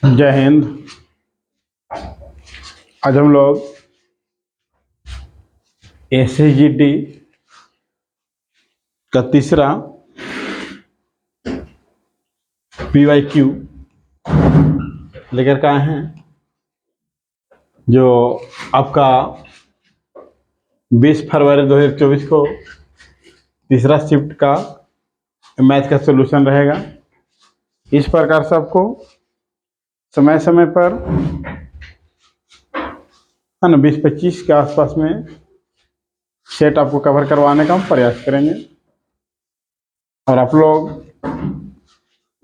जय हिंद। आज हम लोग एसएसजीडी का तीसरा पीवाईक्यू लेकर के आए हैं, जो आपका 20 फरवरी 2024 को तीसरा शिफ्ट का मैथ का सलूशन रहेगा। इस प्रकार से आपको समय समय पर है ना 20-25 के आसपास में सेट आपको कवर करवाने का हम प्रयास करेंगे। और आप लोग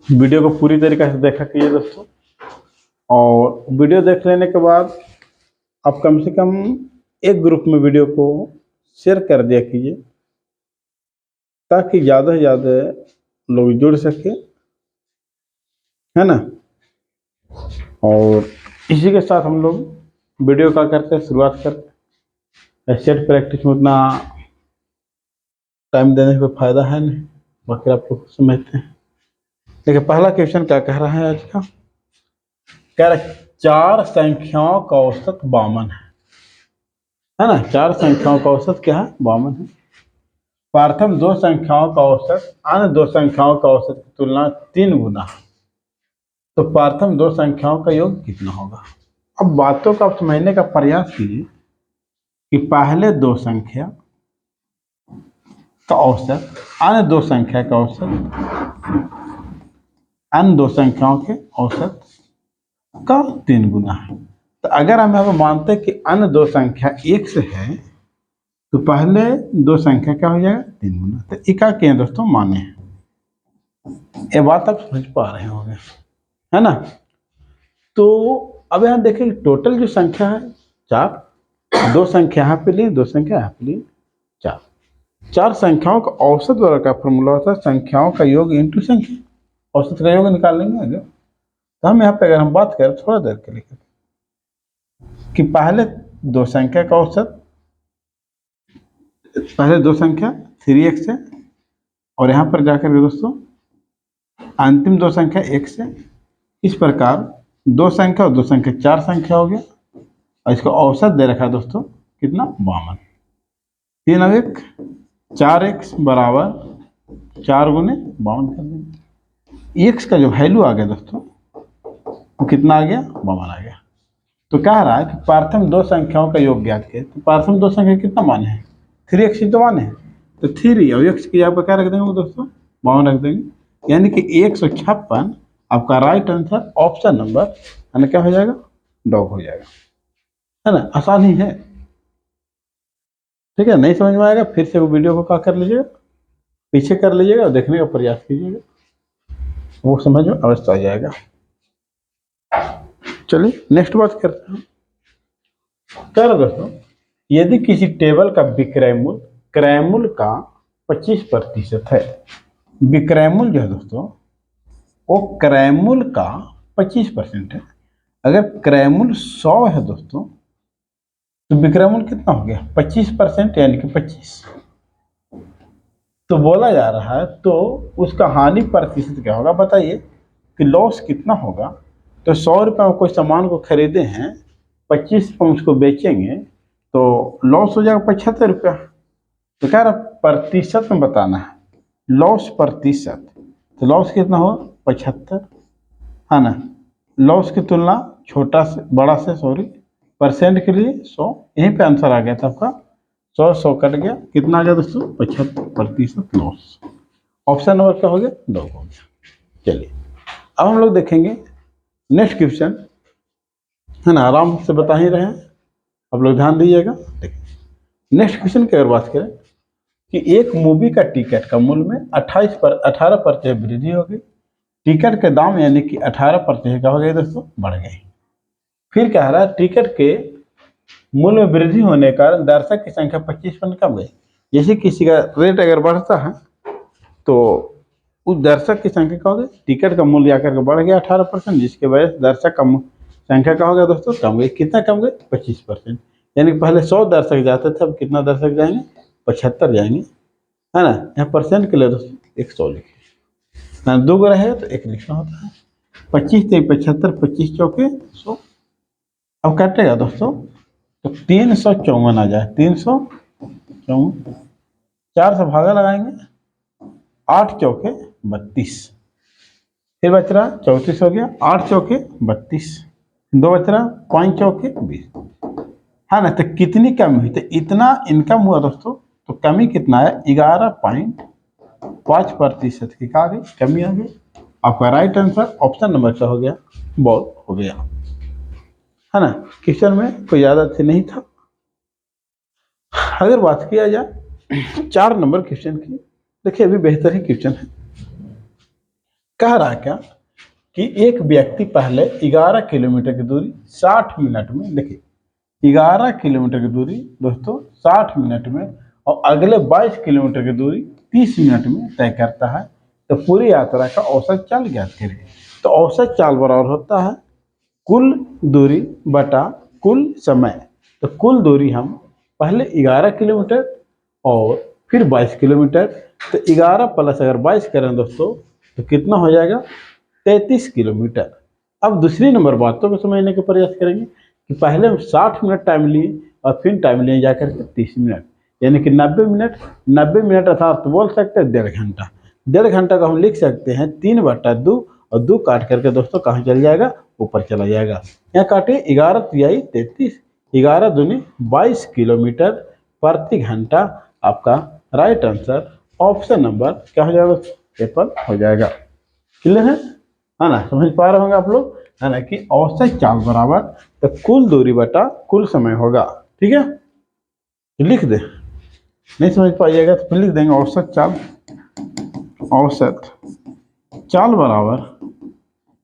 वीडियो को पूरी तरीके से देखा कीजिए दोस्तों, और वीडियो देख लेने के बाद आप कम से कम एक ग्रुप में वीडियो को शेयर कर दिया कीजिए, ताकि ज़्यादा से ज़्यादा लोग जुड़ सके, है ना। और इसी के साथ हम लोग वीडियो का करते हैं शुरुआत करते। सेट प्रैक्टिस में उतना टाइम देने से कोई फायदा है नहीं, बाकी आप लोग समझते हैं। देखिए पहला क्वेश्चन क्या कह रहा है आज का, कह रहा है 4 संख्याओं का औसत 52 है ना। 4 संख्याओं का औसत क्या है? 52 है। प्रथम 2 संख्याओं का औसत अन्य 2 संख्याओं का औसत की तुलना 3 गुना है, तो प्रथम 2 संख्याओं का योग कितना होगा। अब बातों को आप समझने का प्रयास कीजिए कि पहले 2 संख्या का औसत अन्य 2 संख्या का औसत, अन्य 2 संख्याओं के औसत का 3 गुना है। तो अगर हम यहाँ मानते हैं कि अन्य 2 संख्या 1 से है, तो पहले 2 संख्या क्या हो जाएगा? 3 गुना। तो इका के दोस्तों माने हैं, ये बात आप समझ पा रहे होंगे, है ना। तो अब यहाँ देखिए टोटल जो संख्या है 4, 2 संख्या यहाँ पे लिए, 2 संख्या यहाँ पे लिए, 4 संख्याओं का औसत द्वारा का फॉर्मूला होता है संख्याओं का योग इंटू संख्या। औसत का योग निकाल लेंगे आगे। तो हम यहाँ पे अगर हम बात करें थोड़ा देर के लिए कि पहले 2 संख्या का औसत, पहले 2 संख्या 3x है, और यहाँ पर जाकर के दोस्तों अंतिम 2 संख्या 1 से। इस प्रकार 2 संख्या और 2 संख्या 4 संख्या हो गया, और इसका औसत दे रखा है दोस्तों कितना? 52। 3 और 1 4x बराबर 4 गुने 52 कर देंगे। x का जो वैल्यू आ गया दोस्तों वो कितना आ गया? 52 आ गया। तो कह रहा है कि प्रथम 2 संख्याओं का योग ज्ञात किया। तो प्रथम 2 संख्या कितना माने हैं? 3x ही तो माने हैं, तो 3 और x की यहाँ पर क्या रख देंगे दोस्तों? 52 रख देंगे, यानी कि 156 आपका राइट आंसर ऑप्शन नंबर यानी क्या हो जाएगा? डॉग हो जाएगा, है ना। आसान ही है, ठीक है। नहीं समझ में आएगा फिर से वो वीडियो को क्या कर लीजिएगा, पीछे कर लीजिएगा और देखने का प्रयास कीजिएगा, वो समझ में अवश्य आ जाएगा। चलिए नेक्स्ट बात करते हैं। कर दोस्तों, यदि किसी टेबल का विक्रय मूल्य क्रय मूल्य का 25% है, विक्रय मूल्य जो है दोस्तों वो क्रय मूल्य का 25% है। अगर क्रय मूल्य 100 है दोस्तों, तो विक्रय मूल्य कितना हो गया? 25% यानी कि 25। तो बोला जा रहा है तो उसका हानि प्रतिशत क्या होगा बताइए, कि लॉस कितना होगा। तो 100 रुपये में कोई सामान को खरीदे हैं, 25 रुपये में उसको बेचेंगे, तो लॉस हो जाएगा 75 रुपया। तो क्या रहा प्रतिशत में बताना है, लॉस प्रतिशत। तो लॉस कितना हो? 75, है ना। लॉस की तुलना छोटा से बड़ा से परसेंट के लिए 100, यहीं पे आंसर आ गया था आपका। 100 कट गया, कितना आ गया दोस्तों? 75% लॉस। ऑप्शन नंबर क्या हो गया? 2 हो गया। चलिए अब हम लोग देखेंगे नेक्स्ट क्वेश्चन, है ना। आराम से बता ही रहे हैं, आप लोग ध्यान दीजिएगा। देखिए नेक्स्ट क्वेश्चन की अगर बात करें कि एक मूवी का टिकट का मूल्य में 18% वृद्धि हो गई। टिकट के दाम यानी कि 18% क्या हो गए दोस्तों? बढ़ गए। फिर कह रहा है टिकट के मूल्य में वृद्धि होने के कारण दर्शक की संख्या 25% कम गई। जैसे किसी का रेट अगर बढ़ता है तो उस दर्शक की संख्या क्या हो गई? टिकट का मूल्य आकर के बढ़ गया 18%, जिसके वजह से दर्शक का संख्या क्या हो गया दोस्तों? कम गई। कितना कम गई? 25%। यानी पहले 100 दर्शक जाते थे, अब कितना दर्शक जाएंगे? 75 जाएंगे, है ना। यहाँ परसेंट के लिए दोस्तों 100 लिखे, 2 रहे तो 1 लिखना होता है। 25 3 75, 25 चौके 100। अब काटेगा दोस्तों तो 354 आ जाए, 354, 4 से भागा लगाएंगे, 8 चौके 32, फिर बच रहा 34 हो गया, 8 चौके 32, 2 बच रहा, 5 चौके 20, है ना। तो कितनी कमी हुई, तो इतना इनकम हुआ दोस्तों, तो कमी कितना है, 11.5% की आ गई, कमी आ गई। आपका राइट आंसर ऑप्शन नंबर क्या हो गया, बॉल हो गया, है ना। क्वेश्चन में कोई ज्यादा से नहीं था। अगर बात किया जाए 4 नंबर क्वेश्चन की, देखिए अभी बेहतर ही क्वेश्चन है। कह रहा क्या कि एक व्यक्ति पहले 11 किलोमीटर की दूरी 60 मिनट में, देखिए 11 किलोमीटर की दूरी दोस्तों 60 मिनट में, और अगले 22 किलोमीटर की दूरी 30 मिनट में तय करता है, तो पूरी यात्रा का औसत चाल ज्ञात करें। तो औसत चाल बराबर होता है कुल दूरी बटा कुल समय। तो कुल दूरी हम पहले 11 किलोमीटर और फिर 22 किलोमीटर, तो 11 प्लस अगर 22 करें दोस्तों तो कितना हो जाएगा, 33 किलोमीटर। अब दूसरी नंबर बातों को समझने का प्रयास करेंगे कि पहले हम 60 मिनट टाइम लिए और फिर टाइम लिए जाकर के 30 मिनट, यानी कि 90 मिनट। 90 मिनट अर्थात तो बोल सकते हैं 1.5 घंटा। 1.5 घंटा को हम लिख सकते हैं 3/2, और 2 काट करके दोस्तों कहाँ चल जाएगा, ऊपर चला जाएगा। यहाँ काटे 11 तिहाई 33, 11 दूनी 22 किलोमीटर प्रति घंटा। आपका राइट आंसर ऑप्शन नंबर क्या हो जाएगा, एप्पल हो जाएगा। क्लियर है ना, समझ पा रहे होंगे आप लोग, है ना, कि औसत चाल बराबर तो कुल दूरी बटा कुल समय होगा। ठीक है, लिख दे, नहीं समझ पाइएगा तो फिर लिख देंगे औसत चाल, औसत चाल बराबर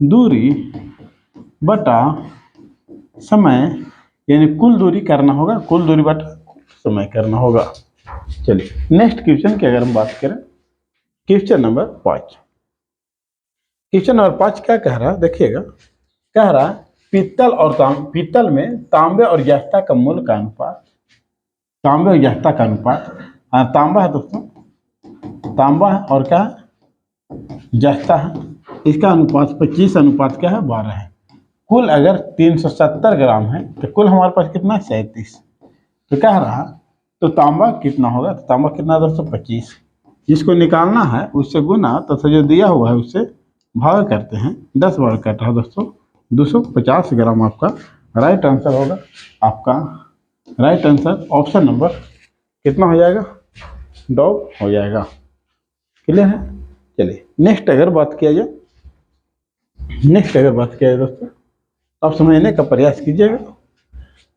दूरी बटा समय, यानी कुल दूरी करना होगा, कुल दूरी बटा समय करना होगा। चलिए नेक्स्ट क्वेश्चन की अगर हम बात करें, क्वेश्चन नंबर 5। क्वेश्चन नंबर 5 क्या कह रहा है, देखिएगा, कह रहा है पीतल में तांबे और जस्ता का मूल का अनुपात, तांबे और जस्ता का अनुपात, तांबा है दोस्तों, तांबा है और क्या है, जस्ता है, इसका अनुपात 25 अनुपात क्या है, 12 है। कुल अगर 370 ग्राम है तो कुल हमारे पास कितना है, 37। तो कह रहा तो तांबा कितना होगा, तो तांबा कितना दोस्तों, 25। जिसको निकालना है उससे गुना तथा जो दिया हुआ है उससे भाग करते हैं, 10 भाग कट रहा है दोस्तों, 250 ग्राम आपका राइट आंसर होगा। आपका राइट आंसर ऑप्शन नंबर कितना हो जाएगा, डॉग हो जाएगा। क्लियर है। चलिए नेक्स्ट अगर बात किया जाए, दोस्तों आप समझने का प्रयास कीजिएगा।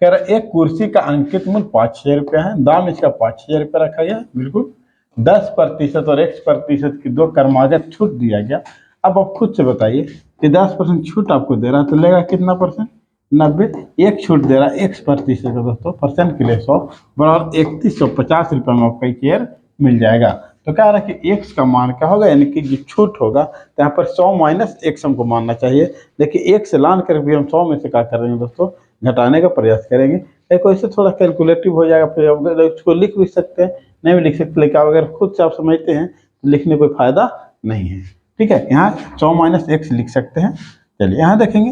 कह रहा एक कुर्सी का अंकित मूल्य 5,000 रुपया है, दाम इसका 5,000 रुपया रखा गया, बिल्कुल 10% और X% की 2 क्रमागत छूट दिया गया। अब आप खुद से बताइए कि 10% छूट आपको दे रहा है तो लेगा कितना परसेंट, 90। एक छूट दे रहा है X% का दोस्तों, परसेंट के लिए 100 बराबर 3150 रुपये में आपका चेयर मिल जाएगा। तो कह रहा है कि X का मान क्या होगा, यानी कि जो छूट होगा तो यहाँ पर 100 माइनस X हमको मानना चाहिए। देखिए X लान कर भी हम 100 में से क्या करेंगे दोस्तों, घटाने का प्रयास करेंगे। एक वैसे थोड़ा कैलकुलेटिव हो जाएगा, फिर उसको लिख भी सकते हैं, नहीं भी लिख सकते, लेकिन अगर खुद से आप समझते हैं तो लिखने कोई फायदा नहीं है। ठीक है, यहाँ 100 माइनस X लिख सकते हैं। चलिए यहाँ देखेंगे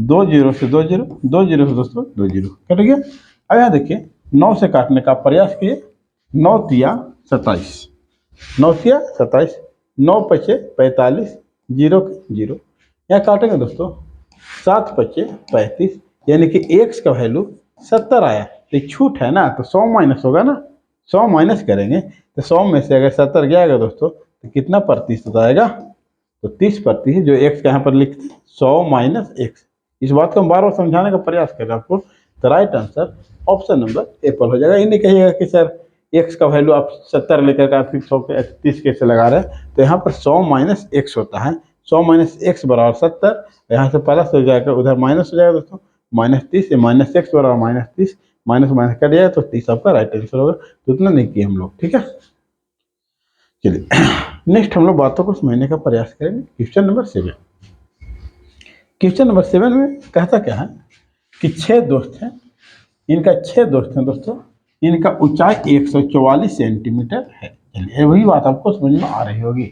2 जीरो से 2 जीरो, 2 जीरो से दोस्तों 2 जीरो कट गया। अब यहाँ देखिए 9 से काटने का प्रयास किए, 9 तिया 27, 9 तिया 27, 9 पचे 45, जीरो के जीरो, यहाँ काटेंगे दोस्तों 7 पचे 35, यानी कि X का वैल्यू 70 आया। तो छूट है ना, तो 100 माइनस होगा ना, 100 माइनस करेंगे तो 100 में से अगर 70 जाएगा दोस्तों तो कितना प्रतिशत आएगा, तो 30%, जो X का यहाँ पर लिखते हैं 100 माइनस X। इस बात को हम बार बार समझाने का प्रयास कर रहे हैं आपको। तो right answer option number Apple हो जाएगा। ये नहीं कहिएगा कि सर X का वैल्यू आप 70 लेकर के आप 100 के 30 कैसे लगा रहे हैं, तो यहाँ पर 100 माइनस X होता है, 100 माइनस X बराबर 70, यहाँ से प्लस हो जाएगा, उधर माइनस हो जाएगा दोस्तों, -30 से -X बराबर -30, माइनस माइनस कट जाएगा तो 30 आपका राइट आंसर होगा। तो उतना नहीं किए हम लोग, ठीक है। चलिए नेक्स्ट हम लोग बातों को समझने का प्रयास करेंगे। क्वेश्चन नंबर 7, क्वेश्चन नंबर 7 में कहता क्या है कि 6 दोस्त हैं, इनका 6 दोस्त हैं दोस्तों, इनका ऊंचाई 144 सेंटीमीटर है। चलिए वही बात आपको समझ में आ रही होगी।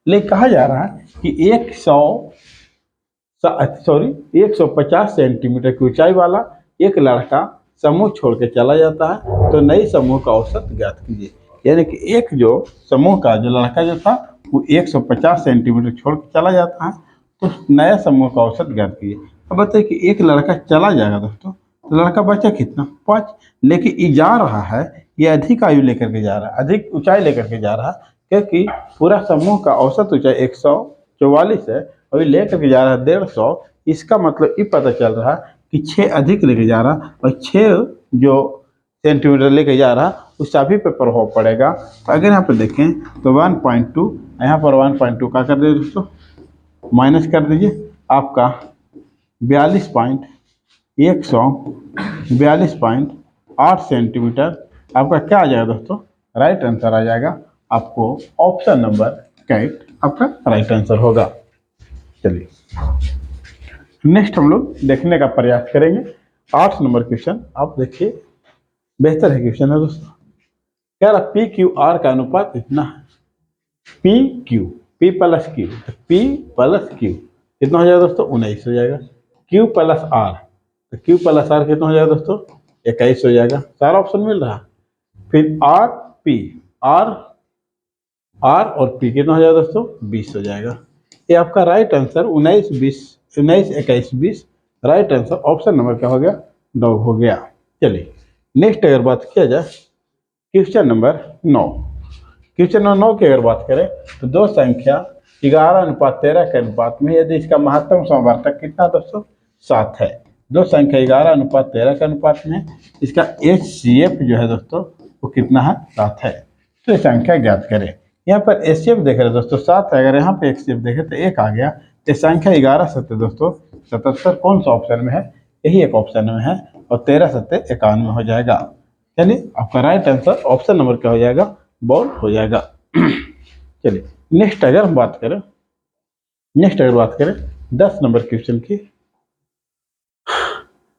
लेकिन कहा जा रहा है कि 160 सॉरी 150 सेंटीमीटर की ऊंचाई वाला एक लड़का समूह छोड़ के चला जाता है, तो नई समूह का औसत ज्ञात कीजिए। यानी कि एक जो समूह का जो लड़का जो था वो 150 सेंटीमीटर छोड़ के चला जाता है, तो नया समूह का औसत ज्ञात कीजिए। अब बताइए कि एक लड़का चला जाएगा दोस्तों, तो लड़का बचा कितना, 5। लेकिन ये जा रहा है, ये अधिक आयु लेकर के जा रहा है, अधिक ऊंचाई लेकर के जा रहा है, क्योंकि पूरा समूह का औसत ऊंचाई 144 है और ये लेकर के जा रहा है 150। इसका मतलब ये पता चल रहा है कि 6 अधिक लेके जा रहा और 6 जो सेंटीमीटर लेके जा रहा उस सभी पे प्रभाव पड़ेगा। तो अगर यहाँ पे देखें तो 1.2, यहाँ पर 1.2 का कर दीजिए दोस्तों, माइनस कर दीजिए, आपका 142.8 सेंटीमीटर आपका क्या आ जाएगा दोस्तों, राइट आंसर आ जाएगा। आपको ऑप्शन नंबर कैट आपका राइट आंसर होगा। चलिए नेक्स्ट हम लोग देखने का प्रयास करेंगे 8 नंबर क्वेश्चन। आप देखिए, बेहतर है क्वेश्चन है दोस्तों। कह रहा पी क्यू आर का अनुपात कितना है, P Q, P plus Q, P plus Q कितना हो जाएगा दोस्तों, 19 हो जाएगा। क्यू प्लस आर, तो क्यू प्लस आर कितना हो जाएगा दोस्तों, 21 हो जाएगा। सारा ऑप्शन मिल रहा है। फिर आर पी, आर आर और पी कितना हो जाएगा दोस्तों, 20 हो जाएगा। ये आपका right answer 19, 20, 19, 21, 20 right answer option number क्या हो गया, 9 हो गया। चलिए नेक्स्ट अगर बात किया जाए क्वेश्चन नंबर 9। क्वेश्चन नंबर 9 की अगर बात करें तो दो संख्या 11:13 के अनुपात में यदि इसका महत्तम समवर्तक कितना दोस्तों, 7 है। दो संख्या 11:13 के अनुपात में इसका HCF जो है दोस्तों वो कितना है, 7 है। तो ये संख्या ज्ञात करें। यहाँ पर HCF देख रहे हैं दोस्तों 7 है, अगर यहाँ पे HCF देखें तो 1 आ गया। ये संख्या 11 सत्य दोस्तों 77 कौन सा ऑप्शन में है, यही एक ऑप्शन में है, और 13 सत्य 91 हो जाएगा। चलिए आपका राइट आंसर ऑप्शन नंबर क्या हो जाएगा, बॉल हो जाएगा। चलिए नेक्स्ट अगर हम बात करें, 10 नंबर क्वेश्चन की,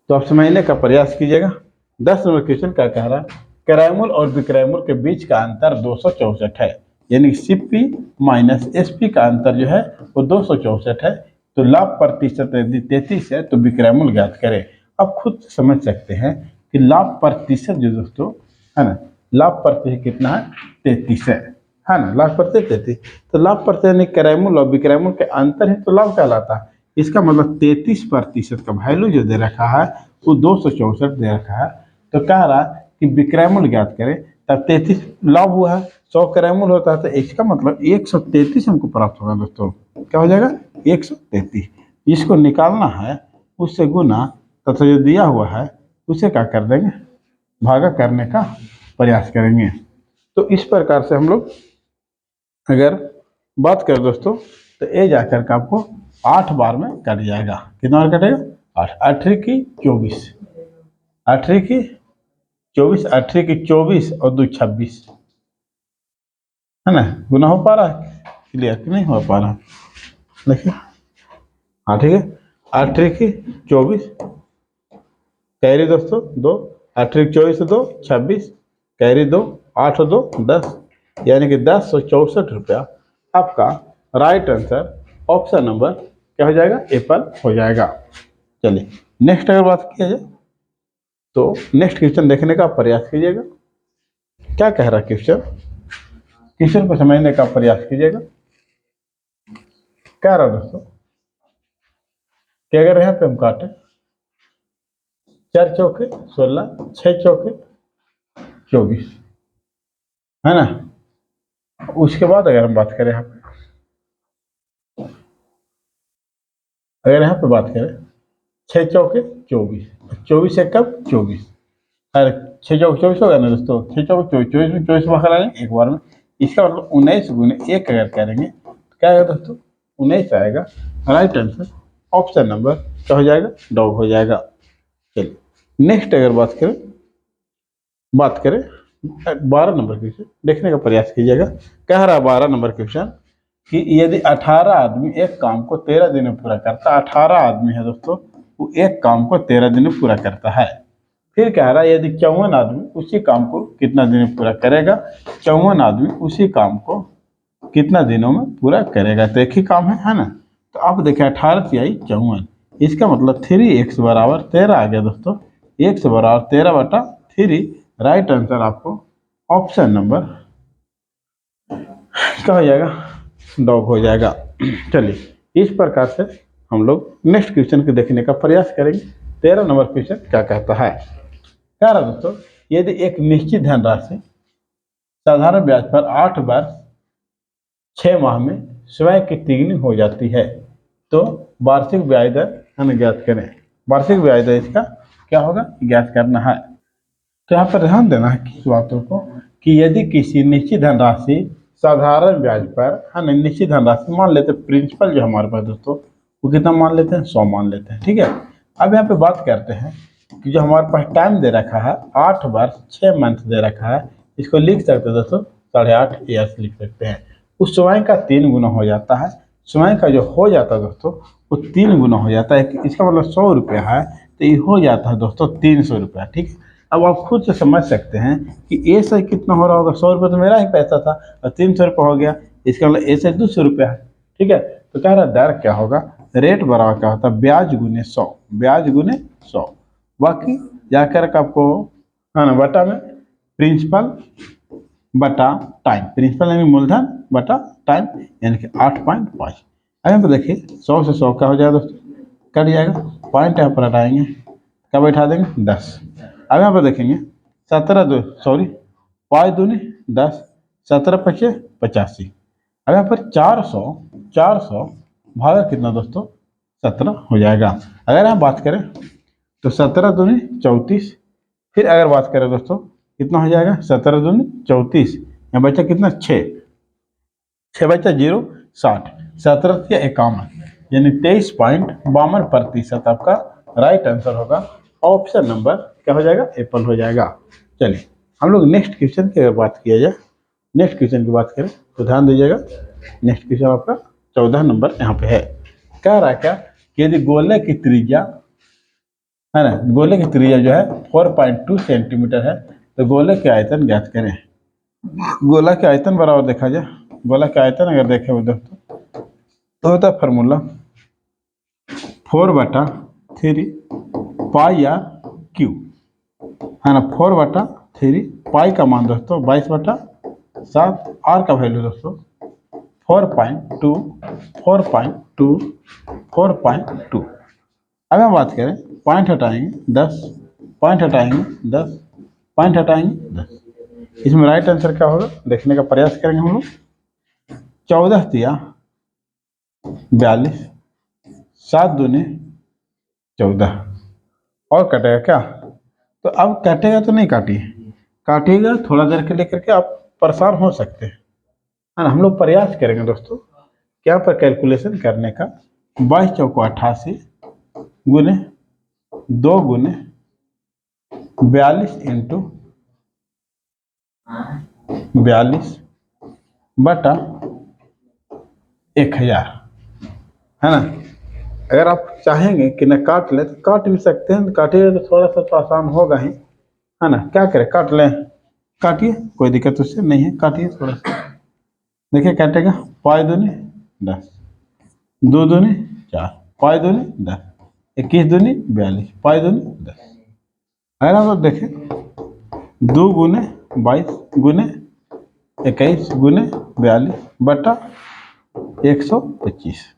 तो आप समझने का प्रयास कीजिएगा। 10 नंबर क्वेश्चन क्या कह रहा है, क्रयमूल्य और विक्रयमूल्य के बीच का अंतर 264 है, यानी CP माइनस SP का अंतर जो है वो 264 है। तो लाभ प्रतिशत यदि 33 है तो विक्रयमूल्य ज्ञात करें। आप खुद समझ सकते हैं कि लाभ प्रतिशत जो दोस्तों है ना, लाभ प्रतिशत कितना है, 33 है ना, लाभ प्रतिशत 33। तो लाभ प्रतिशत यानी क्रयमूल्य और विक्रयमूल्य के अंतर है तो लाभ कहलाता है। इसका मतलब 33% का वैल्यू जो दे रखा है वो 264 दे रखा है। तो कह रहा है कि विक्रयमूल्य ज्ञात करें, तब 33 लाभ हुआ है, 100 क्रयमूल्य होता है, तो इसका मतलब 133 हमको प्राप्त होगा दोस्तों। क्या हो जाएगा, 133। इसको निकालना है, उससे गुना तथा जो दिया हुआ है उसे क्या कर देंगे, भागा करने का प्रयास करेंगे। तो इस प्रकार से हम लोग अगर बात करें दोस्तों तो ये जाकर के आपको 8 बार में कट जाएगा। कितना बार कटेगा, 8, 8 की 24, 8 की 24, 8 की 24 और 2 26 है ना, गुना हो पा रहा है, क्लियर कि नहीं हो पा रहा, देखिए। हाँ ठीक है, 8 की 24 कैरी दोस्तों 2, 8 की 24 2, 26 कैरी 2, 8 2 10, यानी कि 1064 रुपया आपका राइट आंसर ऑप्शन नंबर क्या हो जाएगा, एप्पल हो जाएगा। चलिए नेक्स्ट अगर बात किया जाए तो नेक्स्ट क्वेश्चन देखने का प्रयास कीजिएगा। क्या कह रहा है क्वेश्चन, क्वेश्चन को समझने का प्रयास कीजिएगा। क्या रहा दोस्तों कि अगर यहाँ पे हम काटे 4 चौके 16, 6 चौके 24 है ना, उसके बाद अगर हम बात करें यहाँ पे, अगर यहाँ पे बात करें 6 चौके 24, 24 से कब 24, अरे 6 चौके 24 होगा ना दोस्तों, 6 चौके 24, 24 में 24 बाहर आ जाएंगे एक बार में। इसका मतलब 19 गुने 1 अगर करेंगे तो क्या आएगा दोस्तों, 19 आएगा। राइट आंसर ऑप्शन नंबर क्या हो जाएगा, डॉग हो जाएगा। चलिए नेक्स्ट अगर बात करें 12 नंबर क्वेश्चन देखने का प्रयास कीजिएगा। कह रहा है 12 नंबर क्वेश्चन कि यदि 18 आदमी एक काम को 13 दिन में पूरा करता, 18 आदमी है दोस्तों, वो एक काम को 13 दिन में पूरा करता है। फिर कह रहा है यदि 54 आदमी उसी काम को कितना दिन में पूरा करेगा, 54 आदमी उसी काम को कितना दिनों में पूरा करेगा। तो एक ही काम है ना, तो अब देखें 18 तिहाई 54, इसका मतलब 3x बराबर 13 आ गया दोस्तों। x बराबर 13/3, राइट आंसर आपको ऑप्शन नंबर क्या हो जाएगा, डॉग हो जाएगा। चलिए इस प्रकार से हम लोग नेक्स्ट क्वेश्चन को देखने का प्रयास करेंगे। 13 नंबर क्वेश्चन क्या कहता है, कह रहा दोस्तों, यदि एक निश्चित धनराशि साधारण ब्याज पर 8 बार 6 माह में स्वयं की तिगुनी हो जाती है तो वार्षिक ब्याज दर हमें ज्ञात करें। वार्षिक ब्याज दर इसका क्या होगा, ज्ञात करना है। तो यहाँ पर ध्यान देना है किस बातों को, कि यदि किसी निश्चित धनराशि साधारण ब्याज पर है ना, निश्चित धनराशि मान लेते हैं, प्रिंसिपल जो हमारे पास दोस्तों वो कितना मान लेते हैं, 100 मान लेते हैं। ठीक है, अब यहाँ पे बात करते हैं कि जो हमारे पास टाइम दे रखा है 8 बार 6 मंथ दे रखा है, इसको लिख सकते हैं दोस्तों 8.5 ईयर्स लिख सकते हैं। उस स्वयं का 3 गुना हो जाता है, स्वयं का जो हो जाता है दोस्तों वो 3 गुना हो जाता है। इसका मतलब 100 रुपया है तो ये हो जाता है दोस्तों 300 रुपया। ठीक है, अब आप खुद से समझ सकते हैं कि ए से कितना हो रहा होगा, 100 रुपये तो मेरा ही पैसा था और 300 रुपये हो गया, इसका मतलब ए से 200 रुपया है। ठीक है, तो कह रहा दर क्या होगा, रेट बराबर क्या होता है, ब्याज गुने 100, ब्याज गुने 100। बाकी जाकर के आपको है ना बटा में प्रिंसिपल बटा टाइम, प्रिंसिपल यानी मूलधन बटा टाइम यानी कि 8.5। अब यहाँ पर देखिए 100 से 100 क्या हो जाएगा दोस्तों, कट जाएगा, पॉइंट यहाँ पर हटाएंगे, क्या बैठा देंगे 10। अब यहाँ पर देखेंगे 5 दूनी 10, 17×5 85। अब यहाँ पर 400 भागा कितना दोस्तों 17 हो जाएगा। अगर हम बात करें तो 17 दूनी 34, फिर अगर बात करें दोस्तों कितना हो जाएगा, 17 दूनी 34, यहाँ बचा कितना 6 बचा 0 60, 17 या 51 यानी 23.52% आपका राइट आंसर होगा। ऑप्शन नंबर क्या हो जाएगा, एप्पल हो जाएगा। चलिए हम लोग नेक्स्ट क्वेश्चन की अगर बात किया जाए, नेक्स्ट क्वेश्चन की बात करें तो ध्यान दीजिएगा। नेक्स्ट क्वेश्चन आपका 14 नंबर यहाँ पे है, कह रहा है क्या कि यदि गोले की त्रिज्या है ना, गोले की त्रिज्या जो है 4.2 सेंटीमीटर है तो गोले के आयतन ज्ञात करें। गोला के आयतन बराबर देखा जाए, गोला के आयतन अगर देखें वो दोस्तों तो होता है फार्मूला 4/3 पाई आर क्यू है ना, 4/3 पाई का मान दोस्तों 22/7, आर का वैल्यू दोस्तों 4.2 4.2 4.2। अब हम बात करें पॉइंट हटाएंगे 10, पॉइंट हटाएंगे 10, पॉइंट हटाएंगे 10, इसमें राइट आंसर क्या होगा देखने का प्रयास करेंगे हम लोग। 14 तिया 42, 7 दूनी 14 और कटेगा क्या, तो अब कटेगा तो नहीं काटिए, काटिएगा थोड़ा देर के लेकर के आप परेशान हो सकते हैं, है ना। हम लोग प्रयास करेंगे दोस्तों क्या पर कैलकुलेशन करने का, 22 चौको 88 गुने 2 गुने 42 इंटू 42 बटा 1000 है ना। अगर आप चाहेंगे कि न काट ले तो काट भी सकते हैं, काटिए तो थोड़ा सा तो आसान होगा ही, है ना। क्या करें, काट लें, काटिए कोई दिक्कत उससे नहीं है, काटिए थोड़ा सा, देखिए काटेगा 5 दूनी 10, 2 दूनी 4, 5 दूनी 10, 21 दूनी 42, 5 दूनी 10। अगर आप लोग देखें 2 गुने 22 गुने 21 गुने 42 बटा 125।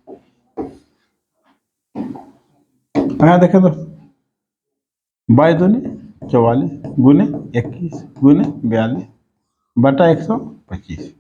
यहाँ देखें तो 22 दूनी 44 गुने 21 गुने 42 बटा 125।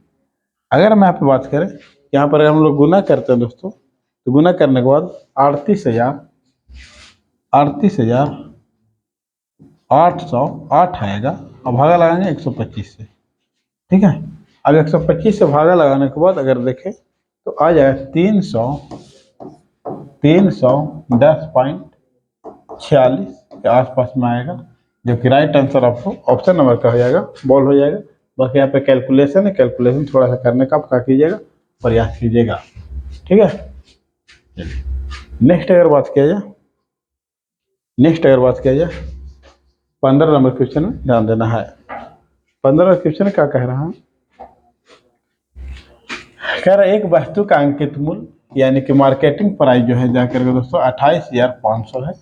अगर हम यहाँ पे बात करें, यहाँ पर हम लोग गुना करते हैं दोस्तों, तो गुना करने के बाद 38,808 आएगा और भागा लगाएंगे 125 से। ठीक है, अब 125 से भागा लगाने के बाद अगर देखें तो आ जाएगा 310.46 के आसपास में आएगा, जो कि राइट आंसर आपको ऑप्शन नंबर का हो जाएगा, बॉल हो जाएगा। बाकी यहाँ पे कैलकुलेशन है, कैलकुलेशन थोड़ा सा करने का आप क्या कीजिएगा, प्रयास कीजिएगा। ठीक है, नेक्स्ट अगर बात किया जाए, 15 नंबर क्वेश्चन में ध्यान देना है। 15 क्वेश्चन क्या कह रहा है, कह रहा है एक वस्तु का अंकित मूल्य यानी कि मार्केटिंग प्राइस जो है जाकर के दोस्तों 28,500 है।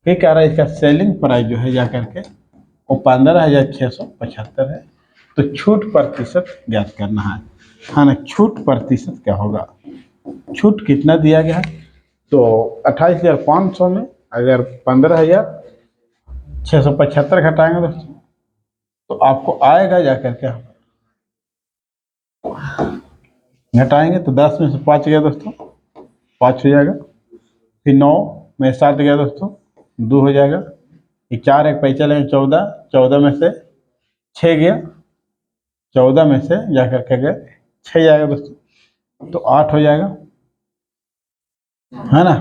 फिर कह रहा है इसका सेलिंग प्राइस जो है जाकर के वो 15,675 है। तो छूट प्रतिशत ज्ञात करना है ना। छूट प्रतिशत क्या होगा, छूट कितना दिया गया है, तो 28,500 में अगर 15,675 घटाएंगे दोस्तों तो आपको आएगा जाकर के, घटाएंगे तो 10 में से 5 गया दोस्तों, 5 हो जाएगा। फिर 9 में 7 गया दोस्तों, 2 हो जाएगा। ये 4 एक पैसा लेंगे 14, 14 में से 6 गया, 14 में से जाकर के गए 6 जाएगा दोस्तों, तो 8 हो जाएगा, है ना।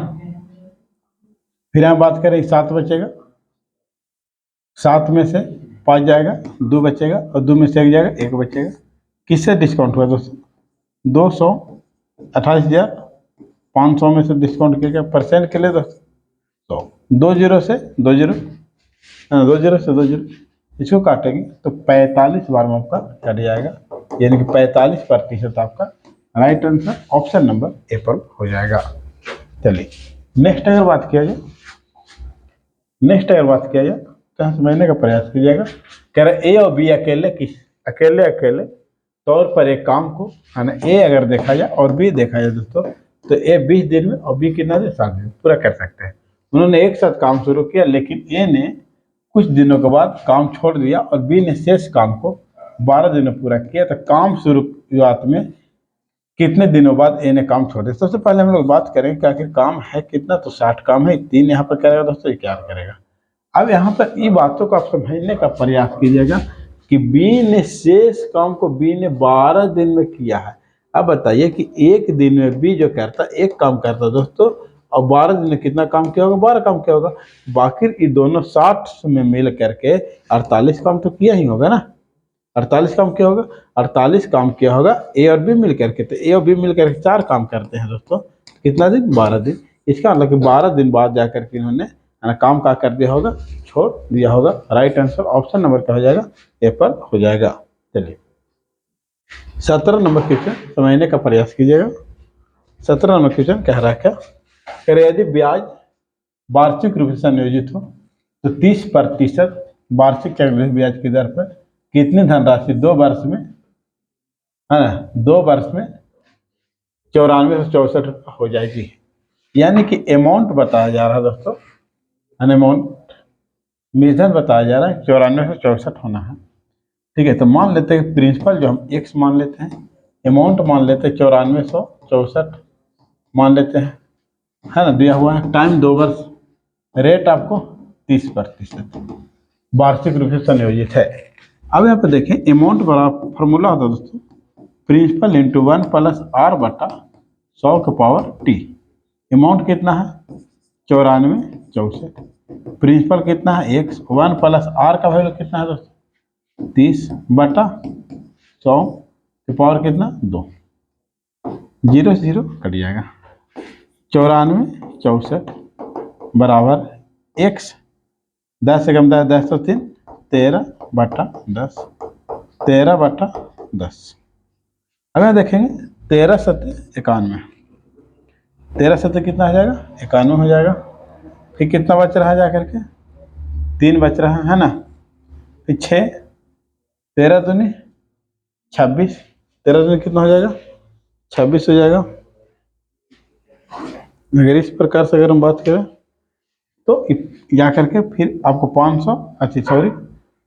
फिर हम बात करें 7 बचेगा, 7 में से 5 जाएगा, 2 बचेगा, और 2 में से 1 जाएगा, 1 बचेगा। किससे डिस्काउंट हुआ दोस्तों, 200, 28,500 में से डिस्काउंट किया गया परसेंट के लिए दोस्तों, तो 2 जीरो से 2 जीरो, 2 जीरो से 2 जीरो, इसको काटेंगे तो 45 बार में आपका कट जाएगा, यानी कि 45% आपका right answer option number Apple हो जाएगा। चलिए नेक्स्ट अगर बात किया जाए, तो यहाँ समझने का प्रयास कीजिएगा। कह रहे ए और बी अकेले तौर पर एक काम को, है ना, ए अगर देखा जाए और बी देखा जाए दोस्तों, तो ए 20 दिन में और बी कितना दिन, 7 दिन पूरा कर सकते हैं। उन्होंने एक साथ काम शुरू किया, लेकिन ए ने कुछ दिनों के बाद काम छोड़ दिया और बी ने शेष काम को 12 दिन में पूरा किया। तो काम शुरुआत में कितने दिनों बाद ए ने काम छोड़ दिया। सबसे पहले हम लोग बात करेंगे कि आखिर काम है कितना, तो 60 काम है, 3 यहाँ पर करेगा दोस्तों, ये 4 करेगा। अब यहाँ पर ये बातों को आप समझने का प्रयास कीजिएगा कि बी ने शेष काम को बी ने 12 दिन में किया है। अब बताइए कि एक दिन में बी जो करता, एक काम करता दोस्तों, और 12 दिन में कितना काम किया होगा, 12 काम किया होगा। बाकी ये दोनों 60 में मिल करके 48 काम तो किया ही होगा ना। 48 काम किया होगा, 48 काम किया होगा ए और बी मिल करके। तो ए और बी मिल करके 4 काम करते हैं दोस्तों, कितना दिन, 12 दिन। इसका मतलब कि 12 दिन बाद जाकर के इन्होंने काम का कर दिया होगा, छोड़ दिया होगा। राइट आंसर ऑप्शन नंबर क्या हो जाएगा, एप्पल हो जाएगा। चलिए 17 नंबर क्वेश्चन समझने का प्रयास कीजिएगा। 17 नंबर क्वेश्चन कह रहा है क्या, कह रहे यदि ब्याज वार्षिक रूप से संयोजित हो तो 30% वार्षिक चक्रवृद्धि ब्याज की दर पर कितनी धनराशि 2 वर्ष में, है ना, 2 वर्ष में 9464 रुपये हो जाएगी। यानी कि अमाउंट बताया जा रहा है दोस्तों, अमाउंट मेजर बताया जा रहा है 9464 होना है। ठीक है, तो मान लेते हैं प्रिंसिपल जो हम x मान लेते हैं, अमाउंट मान लेते हैं 9464 मान लेते हैं, है ना, दिया हुआ है। टाइम 2 वर्ष, रेट आपको 30% वार्षिक रूप से संयोजित है। अब यहाँ पे देखें अमाउंट बड़ा फॉर्मूला होता है दोस्तों, प्रिंसिपल इंटू 1 प्लस आर बटा 100 के पावर टी। अमाउंट कितना है 9464, प्रिंसिपल कितना है x, 1 प्लस आर का वैल्यू कितना है दोस्तों 30 बटा 100 के पावर कितना 2, 0 से 0 कट जाएगा। 9464 बराबर x, 10 से कम 10 तो 3, 13 बटा 10, 13 बटा 10। अब यहाँ देखेंगे 13 सत्य 91, 13 सत्य कितना हो जाएगा 91 हो जाएगा। फिर कितना बच रहा है जा करके 3 बच रहा है ना। फिर 6, 13 दूनी 26, 13 दूनी कितना हो जाएगा 26 हो जाएगा। अगर इस प्रकार से अगर हम बात करें तो जा करके फिर आपको 500 सॉरी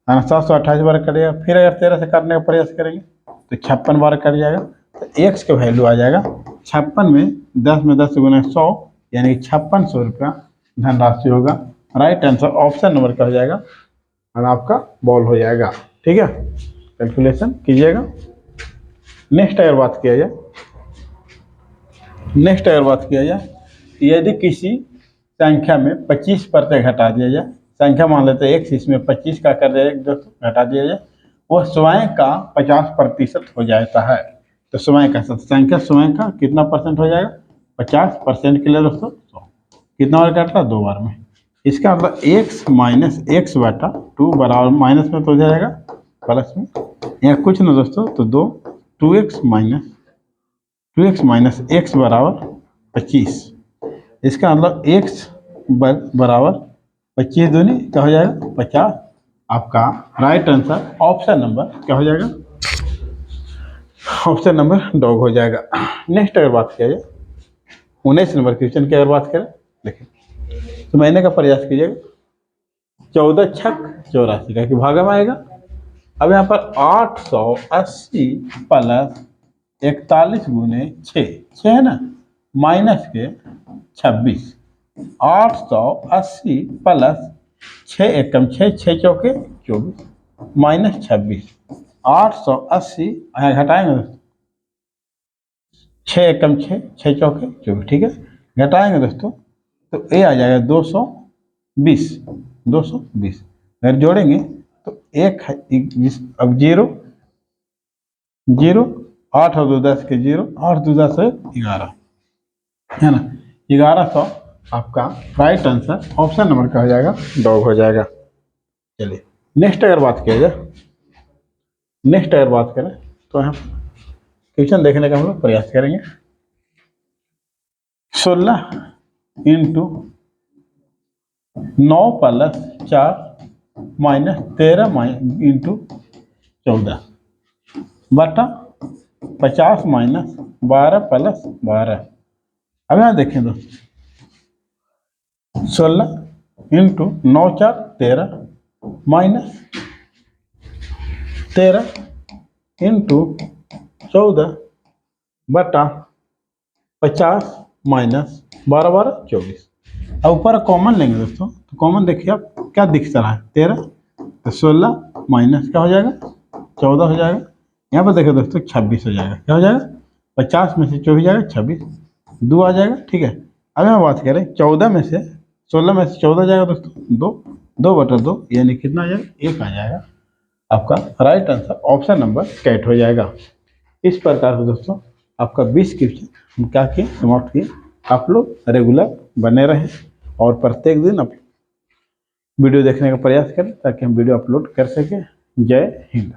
728 बार कटेगा। फिर अगर 13 से काटने का प्रयास करेंगे तो 56 बार कट जाएगा। तो एक्स का वैल्यू आ जाएगा 56 में 10 में 10 गुना 100, यानी कि 5600 रुपया धनराशि होगा। राइट आंसर ऑप्शन नंबर का हो जाएगा और आपका बॉल हो जाएगा। ठीक है, कैलकुलेशन कीजिएगा। नेक्स्ट अगर बात किया जाए यदि किसी संख्या में 25% घटा दिया जाए, संख्या मान लेते हैं x, इसमें 25 का कर दिया दोस्तों घटा दिया जाए, वह स्वयं का 50% हो जाता है। तो स्वयं का संख्या स्वयं का कितना परसेंट हो जाएगा 50% के लिए दोस्तों 100 कितना बार काटता है 2 बार में। इसका मतलब x माइनस एक्स बटा 2 बराबर माइनस में तो हो जाएगा प्लस में, या कुछ ना दोस्तों तो 2x माइनस x बराबर 25। इसका मतलब x बराबर 25 दूनी क्या हो जाएगा 50। आपका राइट आंसर ऑप्शन नंबर क्या हो जाएगा, ऑप्शन नंबर डॉग हो जाएगा। नेक्स्ट अगर बात किया जाए 19 नंबर क्वेश्चन की अगर बात करें, देखिए तो महीने का प्रयास कीजिएगा। 14 छक 84 का कि भागा में आएगा। अब यहाँ पर 880 प्लस 41 गुने 6 है ना, माइनस के 26। 880 प्लस 6 एकम 6 चौके 24 माइनस 26। 880 यहाँ घटाएंगे दोस्तों, 6 एकम 6 चौके 24, ठीक है। घटाएंगे दोस्तों तो ये आ जाएगा 220। 220 अगर जोड़ेंगे तो एक अब जीरो जीरो, 8 और 2 10 के जीरो, 8 2 10 11 है ना, 1100 आपका राइट आंसर ऑप्शन नंबर का हो जाएगा, डॉग हो जाएगा। चलिए नेक्स्ट अगर बात किया जाए, नेक्स्ट अगर बात करें तो हम क्वेश्चन देखने का हम लोग प्रयास करेंगे। 16 इंटू 9 प्लस 4 माइनस 13 इंटू 14 बटा 50 माइनस 12 प्लस 12। अब यहाँ देखें दोस्तों, 16 इंटू 9 4 13 माइनस 13 इंटू 14 बटा 50 माइनस 12 12 24। अब ऊपर कॉमन लेंगे दोस्तों, तो कॉमन देखिए आप क्या दिख रहा है 13, तो 16 माइनस क्या हो जाएगा 14 हो जाएगा। यहाँ पर देखिए दोस्तों 26 हो जाएगा, क्या हो जाएगा 50 में से 24 जाएगा 26, 2 आ जाएगा, ठीक है। अब हम बात करें 14 में से 16 में से 14 जाएगा दोस्तों 2, 2 बटा 2 यानी कितना आ जाएगा 1 आ जाएगा। आपका right answer option number cut हो जाएगा। इस प्रकार से दोस्तों आपका 20 क्वेश्चन हम क्या किए, समाप्त किए। आप लोग रेगुलर बने रहें और प्रत्येक दिन आप वीडियो देखने का प्रयास करें ताकि हम वीडियो अपलोड कर सकें। जय हिंद।